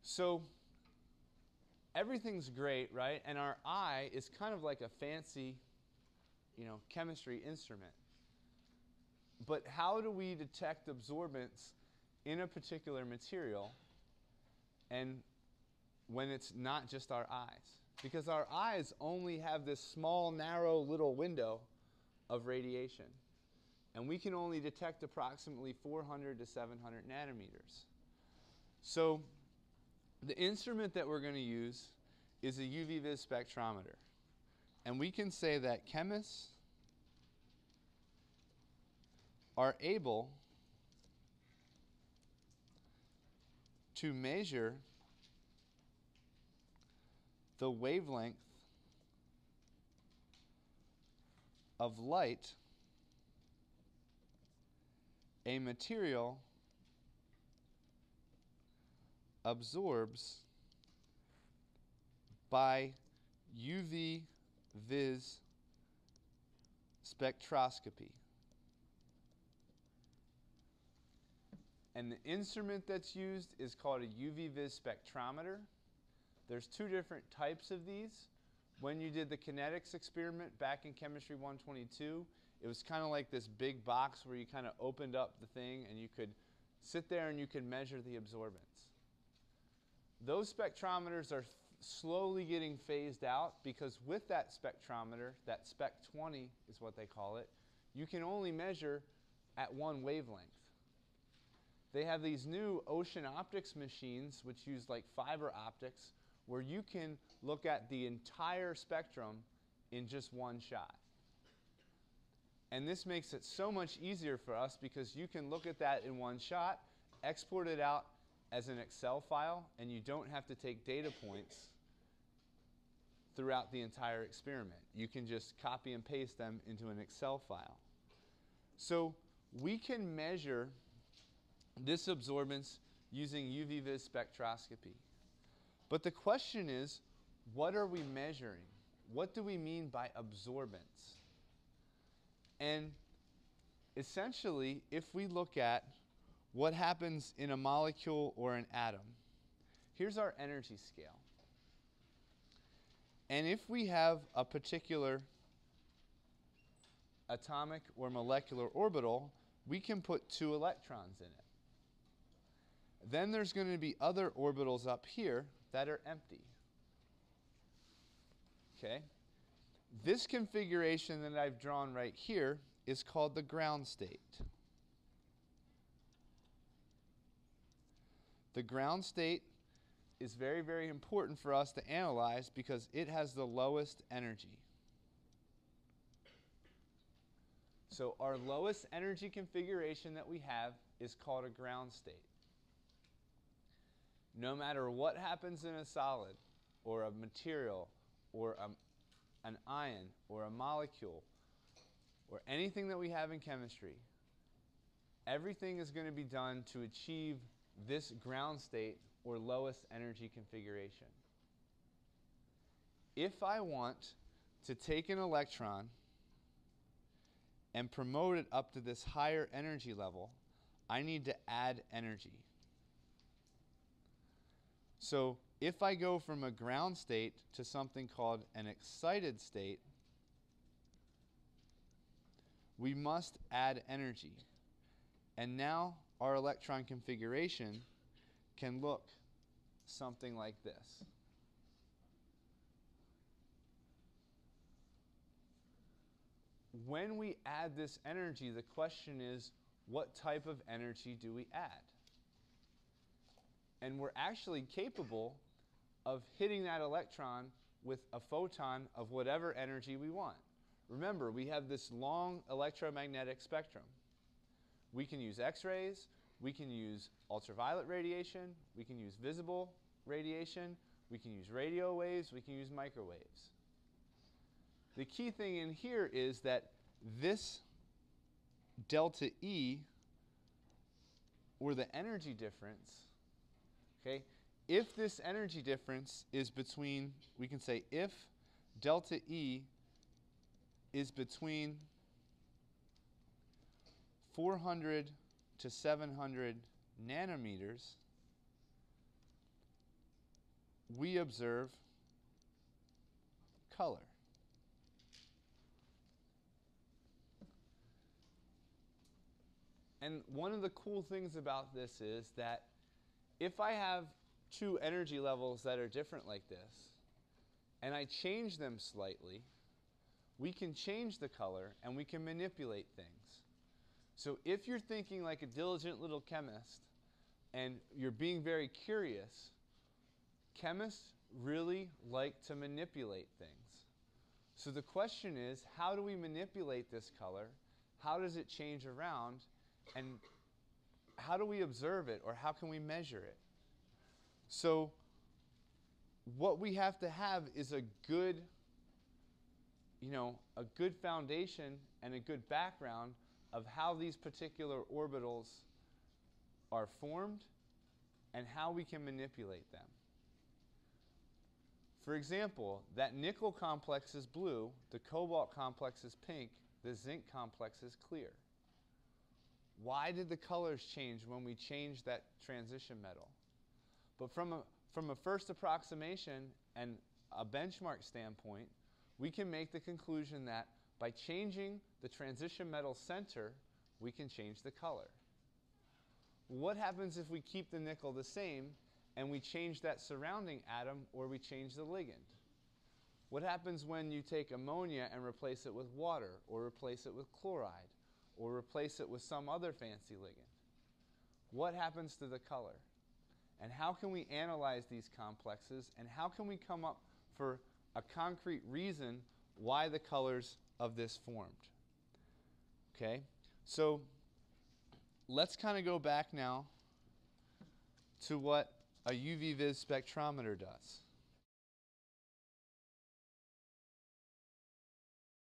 So everything's great, right? And our eye is kind of like a fancy, chemistry instrument. But how do we detect absorbance in a particular material and when it's not just our eyes? Because our eyes only have this small, narrow little window of radiation. And we can only detect approximately 400 to 700 nanometers. So the instrument that we're going to use is a UV-Vis spectrometer. And we can say that chemists are able to measure the wavelength of light a material absorbs by UV-Vis spectroscopy. And the instrument that's used is called a UV-Vis spectrometer. There's two different types of these. When you did the kinetics experiment back in Chemistry 122, it was kind of like this big box where you kind of opened up the thing and you could sit there and you could measure the absorbance. Those spectrometers are slowly getting phased out because with that spectrometer, that Spec 20 is what they call it, you can only measure at one wavelength. They have these new ocean optics machines which use like fiber optics where you can look at the entire spectrum in just one shot. And this makes it so much easier for us because you can look at that in one shot, export it out as an Excel file, and you don't have to take data points throughout the entire experiment. You can just copy and paste them into an Excel file. So we can measure this absorbance using UV-Vis spectroscopy. But the question is, what are we measuring? What do we mean by absorbance? And essentially, if we look at what happens in a molecule or an atom, here's our energy scale. And if we have a particular atomic or molecular orbital, we can put 2 electrons in it. Then there's going to be other orbitals up here that are empty. Okay? This configuration that I've drawn right here is called the ground state. The ground state is very, very important for us to analyze because it has the lowest energy. So our lowest energy configuration that we have is called a ground state. No matter what happens in a solid or a material or an ion or a molecule or anything that we have in chemistry, everything is going to be done to achieve this ground state or lowest energy configuration. If I want to take an electron and promote it up to this higher energy level, I need to add energy. So if I go from a ground state to something called an excited state, we must add energy. And now our electron configuration can look something like this. When we add this energy, the question is, what type of energy do we add? And we're actually capable of hitting that electron with a photon of whatever energy we want. Remember, we have this long electromagnetic spectrum. We can use X-rays, we can use ultraviolet radiation, we can use visible radiation, we can use radio waves, we can use microwaves. The key thing in here is that this delta E, or the energy difference, okay, if this energy difference is between, we can say if delta E is between 400 to 700 nanometers, we observe color. And one of the cool things about this is that if I have two energy levels that are different like this, and I change them slightly, we can change the color and we can manipulate things. So if you're thinking like a diligent little chemist and you're being very curious, chemists really like to manipulate things. So the question is, how do we manipulate this color? How does it change around? And how do we observe it, or how can we measure it? So what we have to have is a good, a good foundation and a good background of how these particular orbitals are formed and how we can manipulate them. For example, that nickel complex is blue, the cobalt complex is pink, the zinc complex is clear. Why did the colors change when we changed that transition metal? But from a first approximation and a benchmark standpoint, we can make the conclusion that by changing the transition metal center, we can change the color. What happens if we keep the nickel the same and we change that surrounding atom, or we change the ligand? What happens when you take ammonia and replace it with water, or replace it with chloride, or replace it with some other fancy ligand? What happens to the color? And how can we analyze these complexes, and how can we come up for a concrete reason why the colors of this formed? Okay, so let's kind of go back now to what a UV-Vis spectrometer does.